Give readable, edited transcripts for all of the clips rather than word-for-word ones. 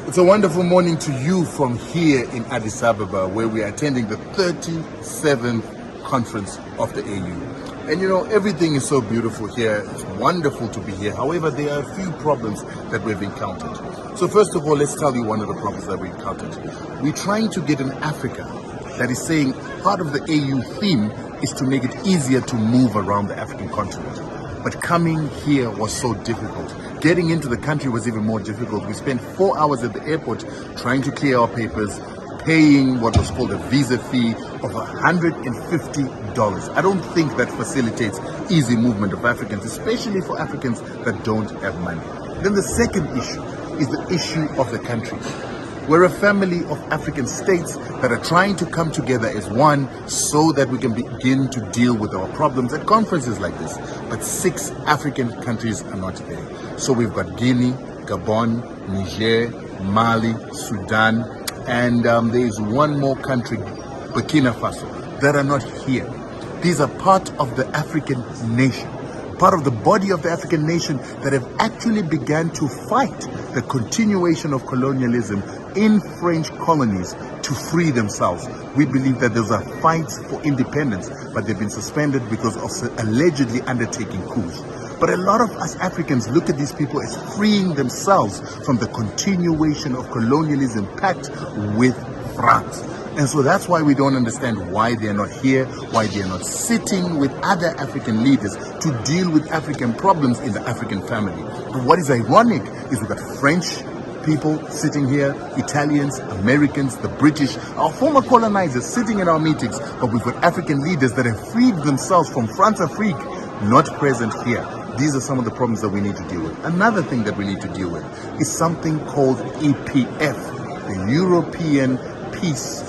It's a wonderful morning to you from here in Addis Ababa, where we are attending the 37th conference of the AU. And you know, everything is so beautiful here. It's wonderful to be here. However, there are a few problems that we've encountered. So first of all, let's tell you one of the problems that we encountered. We're trying to get an Africa that is saying part of the AU theme is to make it easier to move around the African continent. But coming here was so difficult. Getting into the country was even more difficult. We spent 4 hours at the airport trying to clear our papers, paying what was called a visa fee of $150. I don't think that facilitates easy movement of Africans, especially for Africans that don't have money. Then the second issue is the issue of the country. We're a family of African states that are trying to come together as one so that we can begin to deal with our problems at conferences like this. But 6 African countries are not there. So we've got Guinea, Gabon, Niger, Mali, Sudan, and there is one more country, Burkina Faso, that are not here. These are part of the African nation, part of the body of the African nation that have actually began to fight the continuation of colonialism in French colonies to free themselves. We believe that those are fights for independence, but they've been suspended because of allegedly undertaking coups. But a lot of us Africans look at these people as freeing themselves from the continuation of colonialism pact with France. And so that's why we don't understand why they're not here, why they're not sitting with other African leaders to deal with African problems in the African family. But what is ironic is we've got French people sitting here, Italians, Americans, the British, our former colonizers sitting in our meetings, but we've got African leaders that have freed themselves from France Afrique, not present here. These are some of the problems that we need to deal with. Another thing that we need to deal with is something called EPF, the European Peace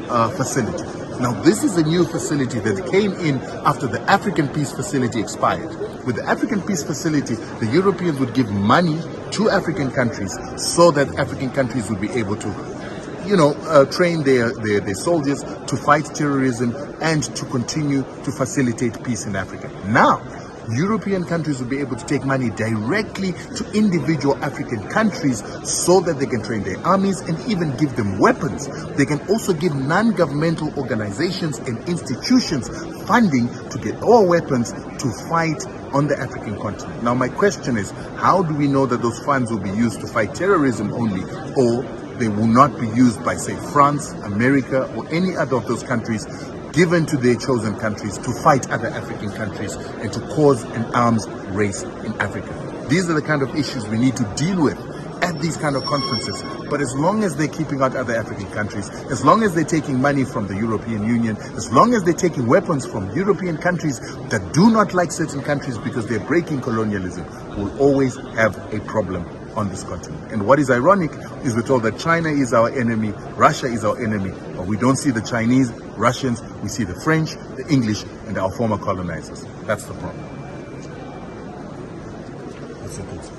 Facility. Now, this is a new facility that came in after the African Peace Facility expired. With the African Peace Facility, the Europeans would give money to African countries so that African countries would be able to, train their soldiers to fight terrorism and to continue to facilitate peace in Africa. Now, European countries will be able to take money directly to individual African countries so that they can train their armies and even give them weapons. They can also give non-governmental organizations and institutions funding to get all weapons to fight on the African continent. Now, my question is, how do we know that those funds will be used to fight terrorism only, or they will not be used by, say, France, America, or any other of those countries, given to their chosen countries to fight other African countries and to cause an arms race in Africa? These are the kind of issues we need to deal with at these kind of conferences. But as long as they're keeping out other African countries, as long as they're taking money from the European Union, as long as they're taking weapons from European countries that do not like certain countries because they're breaking colonialism, we'll always have a problem on this continent. And what is ironic is we're told that China is our enemy, Russia is our enemy, but we don't see the Chinese, Russians, we see the French, the English, and our former colonizers. That's the problem. That's it.